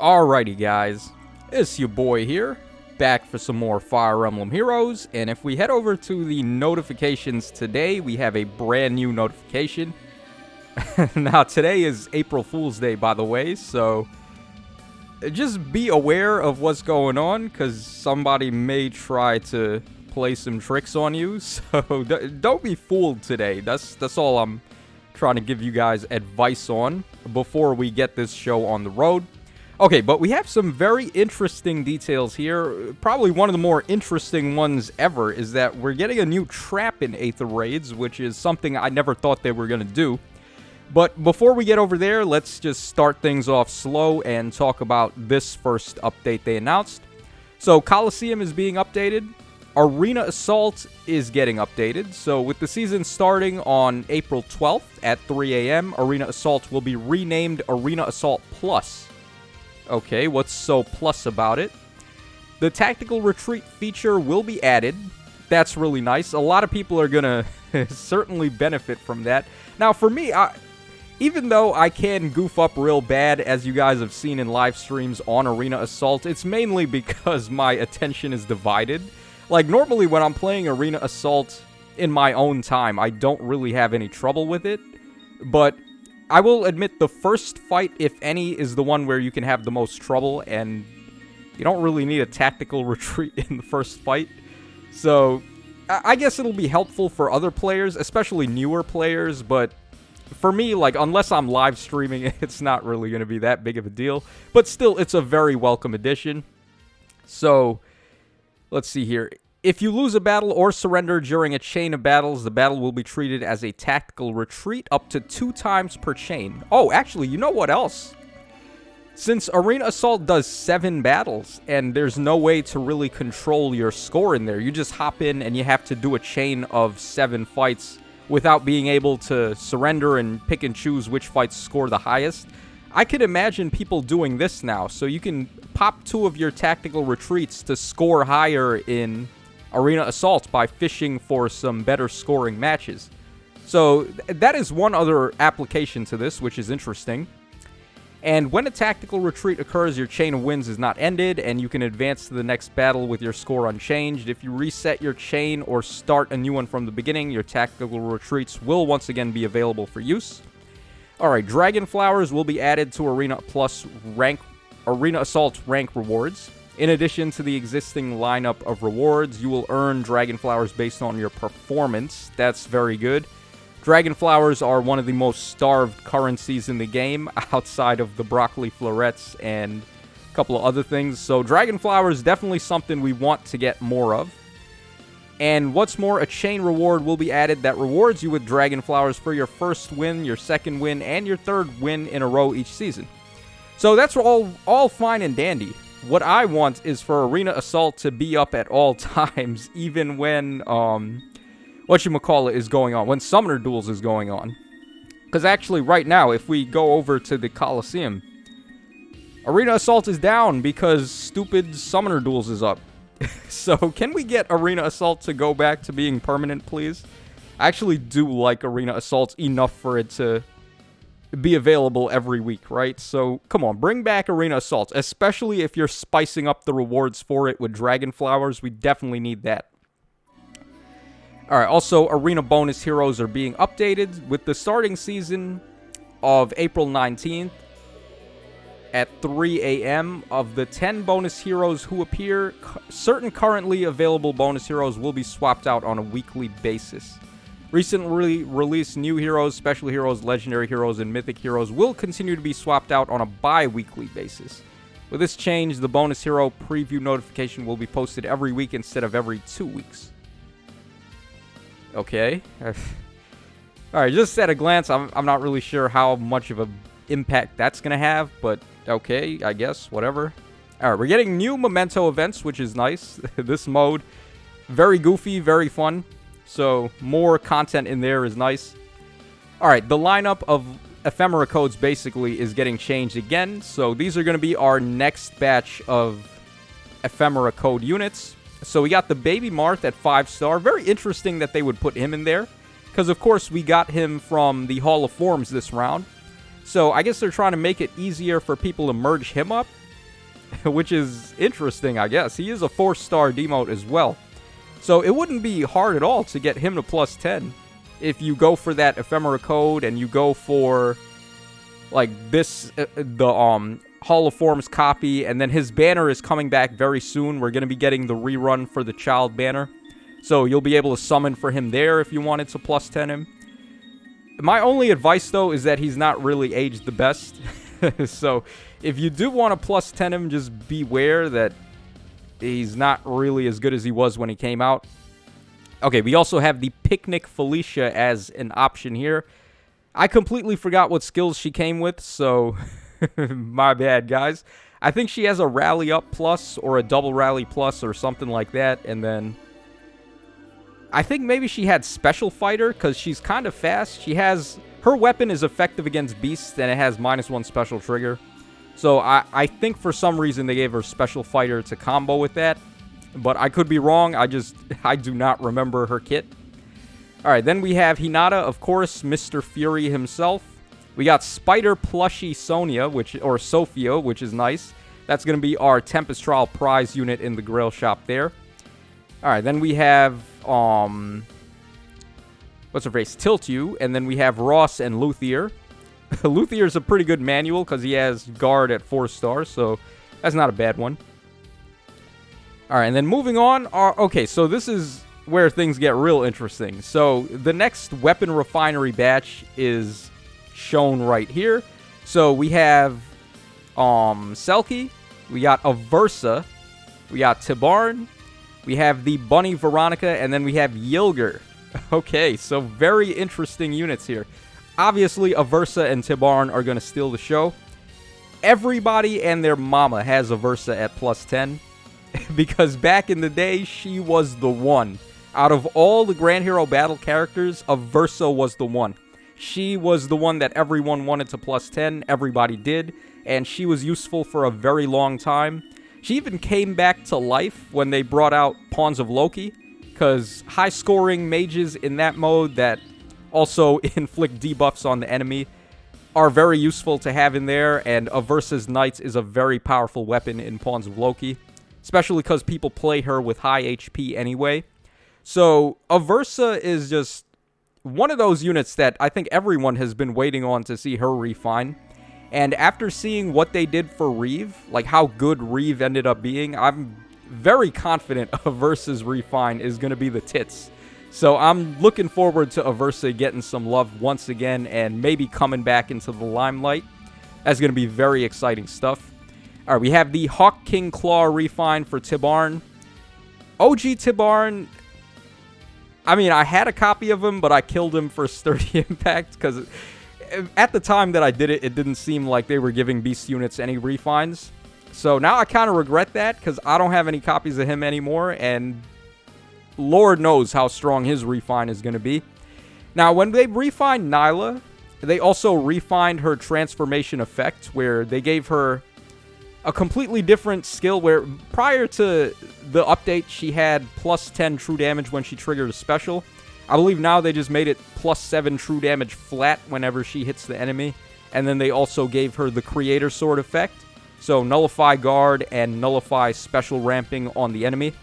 Alrighty guys, it's your boy here, back for some more Fire Emblem Heroes, and if we head over to the notifications today, we have a brand new notification. Now today is April Fool's Day, by the way, so just be aware of what's going on, because somebody may try to play some tricks on you, so don't be fooled today. That's all I'm trying to give you guys advice on before we get this show on the road. Okay, but we have some very interesting details here. Probably one of the more interesting ones ever is that we're getting a new trap in Aether raids, which is something I never thought they were going to do. But before we get over there, let's just start things off slow and talk about this first update they announced. So, Coliseum is being updated. Arena Assault is getting updated. So, with the season starting on April 12th at 3 a.m., Arena Assault will be renamed Arena Assault Plus. Okay, what's so plus about it? The Tactical Retreat feature will be added. That's really nice. A lot of people are going to certainly benefit from that. Now, for me, even though I can goof up real bad, as you guys have seen in live streams on Arena Assault, it's mainly because my attention is divided. Like, normally when I'm playing Arena Assault in my own time, I don't really have any trouble with it. But I will admit the first fight, if any, is the one where you can have the most trouble, and you don't really need a tactical retreat in the first fight. So, I guess it'll be helpful for other players, especially newer players, but for me, like, unless I'm live streaming, it's not really going to be that big of a deal. But still, it's a very welcome addition. So, let's see here. If you lose a battle or surrender during a chain of battles, the battle will be treated as a tactical retreat up to 2 times per chain. Oh, actually, you know what else? Since Arena Assault does 7 battles, and there's no way to really control your score in there, you just hop in and you have to do a chain of 7 fights without being able to surrender and pick and choose which fights score the highest. I could imagine people doing this now, so you can pop 2 of your tactical retreats to score higher in Arena Assault by fishing for some better scoring matches. So that is one other application to this, which is interesting. And when a tactical retreat occurs, your chain of wins is not ended, and you can advance to the next battle with your score unchanged. If you reset your chain or start a new one from the beginning, your tactical retreats will once again be available for use. Alright, Dragon Flowers will be added to Arena Assault rank rewards. In addition to the existing lineup of rewards, you will earn Dragon Flowers based on your performance. That's very good. Dragon Flowers are one of the most starved currencies in the game, outside of the broccoli florets and a couple of other things. So Dragon Flowers, definitely something we want to get more of. And what's more, a chain reward will be added that rewards you with Dragon Flowers for your first win, your second win, and your third win in a row each season. So that's all fine and dandy. What I want is for Arena Assault to be up at all times, even when, whatchamacallit is going on, when Summoner Duels is going on. Because actually, right now, if we go over to the Coliseum, Arena Assault is down because stupid Summoner Duels is up. So, can we get Arena Assault to go back to being permanent, please? I actually do like Arena Assault enough for it to be available every week, right? So, come on, bring back Arena Assault, especially if you're spicing up the rewards for it with Dragon Flowers. We definitely need that. Alright, also, Arena bonus heroes are being updated with the starting season of April 19th at 3 a.m. Of the 10 bonus heroes who appear, certain currently available bonus heroes will be swapped out on a weekly basis. Recently released new heroes, special heroes, legendary heroes, and mythic heroes will continue to be swapped out on a bi-weekly basis. With this change, the bonus hero preview notification will be posted every week instead of every 2 weeks. Okay. Alright, just at a glance, I'm not really sure how much of an impact that's going to have, but okay, I guess, whatever. Alright, we're getting new memento events, which is nice. This mode, very goofy, very fun. So, more content in there is nice. Alright, the lineup of Ephemera codes basically is getting changed again. So, these are going to be our next batch of Ephemera code units. So, we got the Baby Marth at 5-star. Very interesting that they would put him in there. Because, of course, we got him from the Hall of Forms this round. So, I guess they're trying to make it easier for people to merge him up. which is interesting, I guess. He is a 4-star demote as well. So it wouldn't be hard at all to get him to plus 10 if you go for that Ephemera code and you go for like this, the Hall of Forms copy, and then his banner is coming back very soon. We're going to be getting the rerun for the child banner. So you'll be able to summon for him there if you wanted to plus 10 him. My only advice, though, is that he's not really aged the best. So if you do want to plus 10 him, just beware that he's not really as good as he was when he came out. Okay, we also have the Picnic Felicia as an option here. I completely forgot what skills she came with, so my bad, guys. I think she has a Rally Up Plus or a Double Rally Plus or something like that, and then I think maybe she had Special Fighter because she's kind of fast. She has... Her weapon is effective against beasts, and it has -1 special trigger. So I think for some reason they gave her Special Fighter to combo with that. But I could be wrong. I do not remember her kit. Alright, then we have Hinata, of course, Mr. Fury himself. We got Spider Plushie Sonia, or Sophia, which is nice. That's going to be our Tempest Trial prize unit in the Grail shop there. Alright, then we have, what's her face? Tilt You, and then we have Ross and Luthier. Luthier's a pretty good manual because he has guard at 4 stars, so that's not a bad one. Alright, and then moving on, okay, so this is where things get real interesting. So the next weapon refinery batch is shown right here. So we have Selkie, we got Aversa, we got Tibarn, we have the Bunny Veronica, and then we have Yilger. Okay, so very interesting units here. Obviously, Aversa and Tibarn are going to steal the show. Everybody and their mama has Aversa at plus 10. Because back in the day, she was the one. Out of all the Grand Hero Battle characters, Aversa was the one. She was the one that everyone wanted to plus 10. Everybody did. And she was useful for a very long time. She even came back to life when they brought out Pawns of Loki. Because high-scoring mages in that mode that also inflict debuffs on the enemy are very useful to have in there. And Aversa's Knights is a very powerful weapon in Pawns of Loki. Especially because people play her with high HP anyway. So, Aversa is just one of those units that I think everyone has been waiting on to see her refine. And after seeing what they did for Reeve, like how good Reeve ended up being, I'm very confident Aversa's refine is going to be the tits. So, I'm looking forward to Aversa getting some love once again and maybe coming back into the limelight. That's going to be very exciting stuff. Alright, we have the Hawk King Claw refine for Tibarn. OG Tibarn, I mean, I had a copy of him, but I killed him for Sturdy Impact, because at the time that I did it, it didn't seem like they were giving Beast units any refines. So now I kind of regret that, because I don't have any copies of him anymore, and Lord knows how strong his refine is going to be. Now, when they refined Nyla, they also refined her transformation effect, where they gave her a completely different skill, where prior to the update, she had plus 10 true damage when she triggered a special. I believe now they just made it plus 7 true damage flat whenever she hits the enemy. And then they also gave her the Creator Sword effect. So nullify guard and nullify special ramping on the enemy.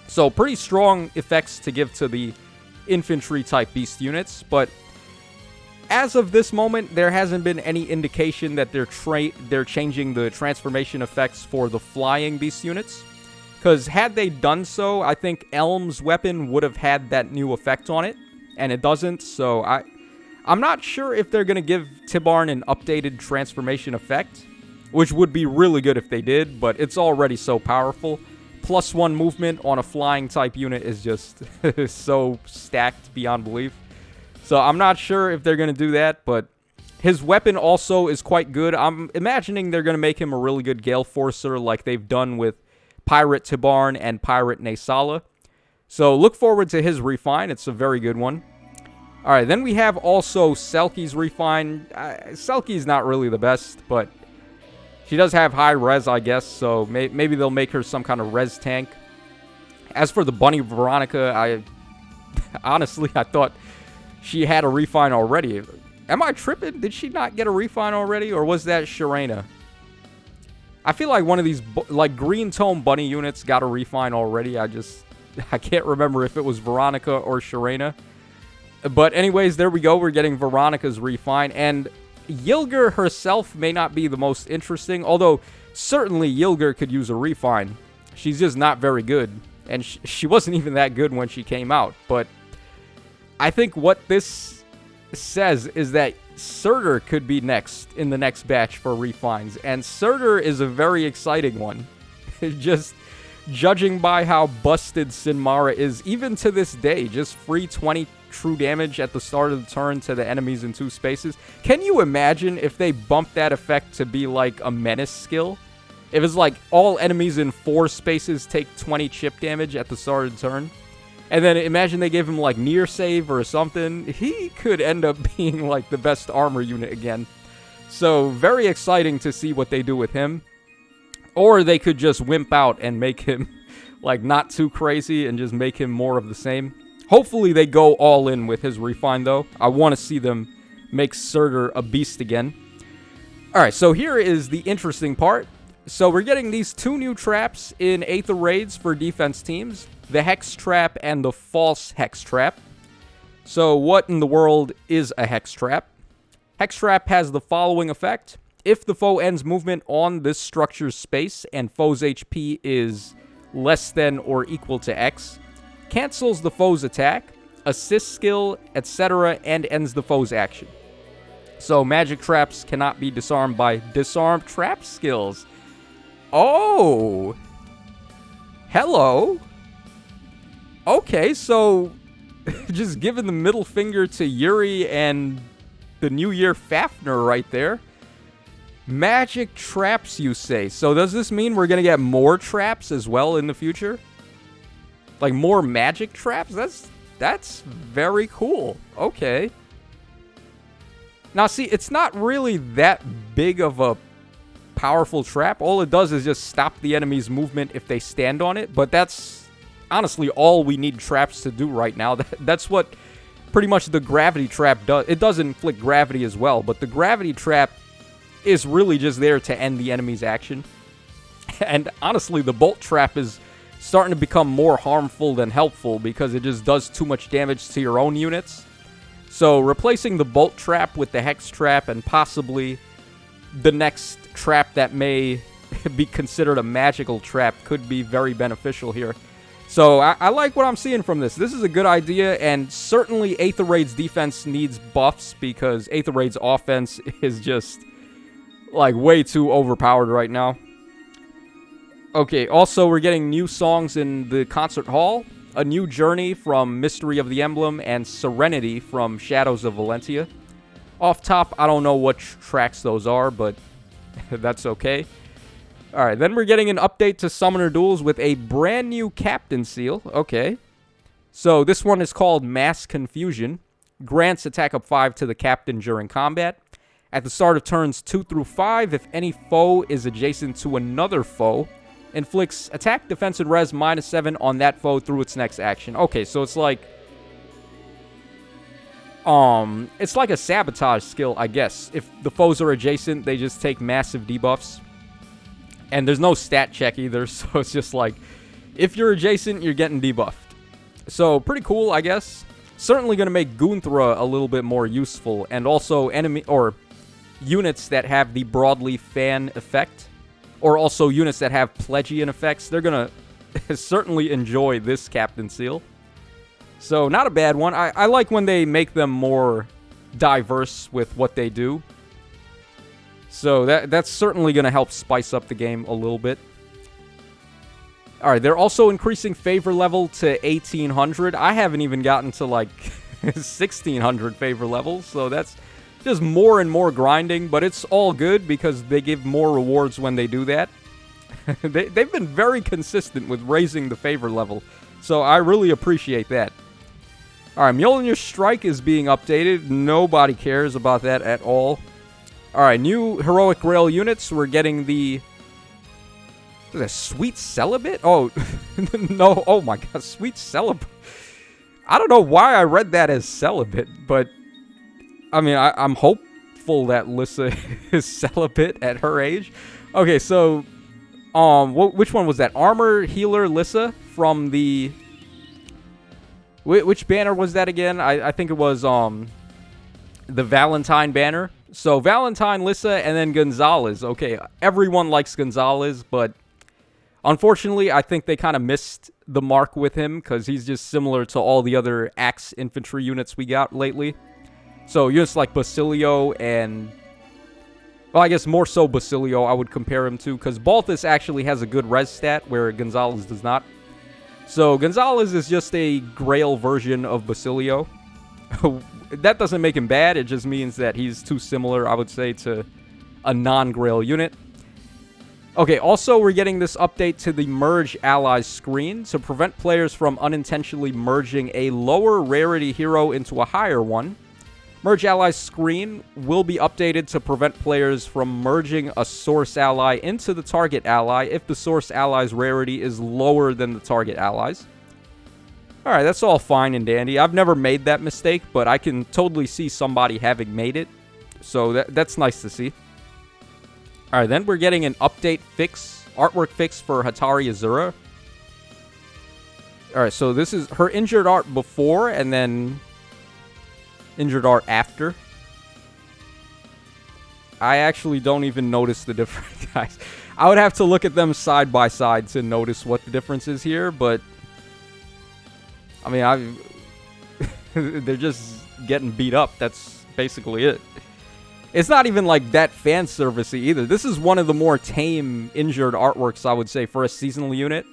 So pretty strong effects to give to the infantry type beast units, but as of this moment, there hasn't been any indication that they're changing the transformation effects for the flying beast units. Because had they done so, I think Elm's weapon would have had that new effect on it, and it doesn't. So I'm not sure if they're going to give Tibarn an updated transformation effect, which would be really good if they did, but it's already so powerful. +1 movement on a flying type unit is just so stacked beyond belief. So I'm not sure if they're going to do that, but his weapon also is quite good. I'm imagining they're going to make him a really good Gale Forcer like they've done with Pirate Tibarn and Pirate Naysala. So look forward to his refine. It's a very good one. Alright, then we have also Selkie's refine. Selkie's not really the best, but she does have high res, I guess, so maybe they'll make her some kind of res tank. As for the Bunny Veronica, honestly, I thought she had a refine already. Am I tripping? Did she not get a refine already? Or was that Sharena? I feel like one of these, like, green tone bunny units got a refine already. I can't remember if it was Veronica or Sharena. But anyways, there we go. We're getting Veronica's refine. And Yilger herself may not be the most interesting, although certainly Yilger could use a refine. She's just not very good. And she wasn't even that good when she came out. But I think what this says is that Surtur could be next in the next batch for refines. And Surtur is a very exciting one. Just judging by how busted Sinmara is, even to this day, just free 20 true damage at the start of the turn to the enemies in 2 spaces. Can you imagine if they bumped that effect to be like a menace skill? If it's like all enemies in 4 spaces take 20 chip damage at the start of the turn. And then imagine they gave him like near save or something. He could end up being like the best armor unit again. So very exciting to see what they do with him. Or they could just wimp out and make him like not too crazy and just make him more of the same. Hopefully they go all in with his refine though. I want to see them make Surtur a beast again. Alright, so here is the interesting part. So we're getting these 2 new traps in Aether raids for defense teams. The Hex Trap and the False Hex Trap. So what in the world is a Hex Trap? Hex Trap has the following effect. If the foe ends movement on this structure's space and foe's HP is less than or equal to X, cancels the foe's attack, assists skill, etc., and ends the foe's action. So magic traps cannot be disarmed by disarm trap skills. Oh! Hello! Okay, so just giving the middle finger to Yuri and the New Year Fafnir right there. Magic traps, you say. So does this mean we're going to get more traps as well in the future? Like more magic traps? That's very cool. Okay. Now see, it's not really that big of a powerful trap. All it does is just stop the enemy's movement if they stand on it. But that's honestly all we need traps to do right now. That's what pretty much the gravity trap does. It does inflict gravity as well, but the gravity trap is really just there to end the enemy's action. And honestly, the bolt trap is starting to become more harmful than helpful because it just does too much damage to your own units. So replacing the bolt trap with the hex trap and possibly the next trap that may be considered a magical trap could be very beneficial here. So I like what I'm seeing from this. This is a good idea, and certainly Aether Raid's defense needs buffs because Aether Raid's offense is just like way too overpowered right now. Okay, also we're getting new songs in the concert hall. A new Journey from Mystery of the Emblem and Serenity from Shadows of Valentia. Off top, I don't know what tracks those are, but that's okay. Alright, then we're getting an update to Summoner Duels with a brand new Captain Seal. Okay. So this one is called Mass Confusion. Grants attack up 5 to the Captain during combat. At the start of turns 2 through 5, if any foe is adjacent to another foe, inflicts attack, defense, and res -7 on that foe through its next action. Okay, so it's like a sabotage skill, I guess. If the foes are adjacent, they just take massive debuffs. And there's no stat check either, so it's just like, if you're adjacent, you're getting debuffed. So, pretty cool, I guess. Certainly going to make Gunthra a little bit more useful, and also enemy or units that have the Broadleaf Fan effect, or also units that have Plegian effects. They're going to certainly enjoy this Captain Seal. So, not a bad one. I like when they make them more diverse with what they do. So that's certainly going to help spice up the game a little bit. Alright, they're also increasing favor level to 1800. I haven't even gotten to like 1600 favor levels, so that's just more and more grinding, but it's all good because they give more rewards when they do that. They've been very consistent with raising the favor level, so I really appreciate that. Alright, Mjolnir Strike is being updated. Nobody cares about that at all. Alright, new Heroic Grail units. We're getting the... Is that Sweet Celibate? Oh, no. Oh my god, Sweet Celibate. I don't know why I read that as Celibate, but... I mean, I'm doubtful that Lissa is celibate at her age. Okay, so which one was that? Armor Healer Lissa from the... Which banner was that again? I think it was the Valentine banner. So Valentine, Lissa, and then Gonzalez. Okay, everyone likes Gonzalez, but unfortunately, I think they kind of missed the mark with him because he's just similar to all the other Axe infantry units we got lately. So units like Basilio and... Well, I guess more so Basilio I would compare him to, because Balthus actually has a good res stat where Gonzalez does not. So Gonzalez is just a Grail version of Basilio. That doesn't make him bad, it just means that he's too similar, I would say, to a non-Grail unit. Okay, also we're getting this update to the Merge Allies screen to prevent players from unintentionally merging a lower rarity hero into a higher one. Merge Allies screen will be updated to prevent players from merging a source ally into the target ally if the source ally's rarity is lower than the target ally's. Alright, that's all fine and dandy. I've never made that mistake, but I can totally see somebody having made it. So that's nice to see. Alright, then we're getting an update fix, artwork fix for Hatari Azura. Alright, so this is her injured art before and then injured art after. I actually don't even notice the difference, guys. I would have to look at them side by side to notice what the difference is here, but I mean, they're just getting beat up. That's basically it. It's not even like that fan servicey either. This is one of the more tame injured artworks, I would say, for a seasonal unit,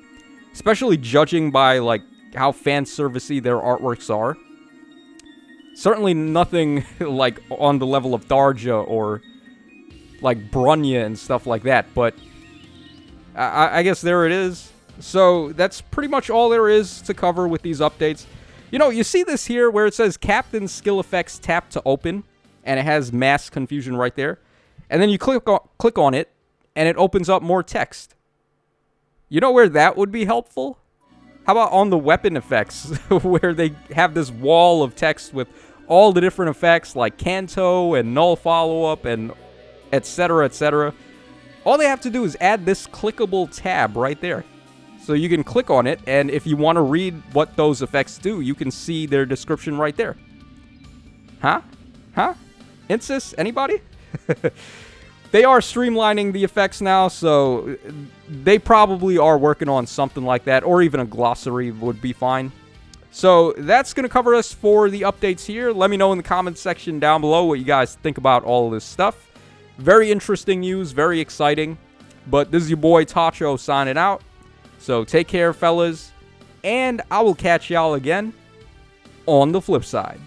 especially judging by like how fan servicey their artworks are. Certainly nothing like on the level of Tharja or like Brunya and stuff like that, but I guess there it is. So that's pretty much all there is to cover with these updates. You know, you see this here where it says Captain Skill Effects tap to open, and it has mass confusion right there. And then you click on it, and it opens up more text. You know where that would be helpful? How about on the weapon effects, where they have this wall of text with all the different effects like Canto and Null Follow-Up and etc, etc. All they have to do is add this clickable tab right there. So you can click on it, and if you want to read what those effects do, you can see their description right there. Huh? Huh? Insys? Anybody? They are streamlining the effects now, so they probably are working on something like that, or even a glossary would be fine. So that's going to cover us for the updates here. Let me know in the comments section down below what you guys think about all of this stuff. Very interesting news, very exciting. But this is your boy Tacho signing out. So take care, fellas, and I will catch y'all again on the flip side.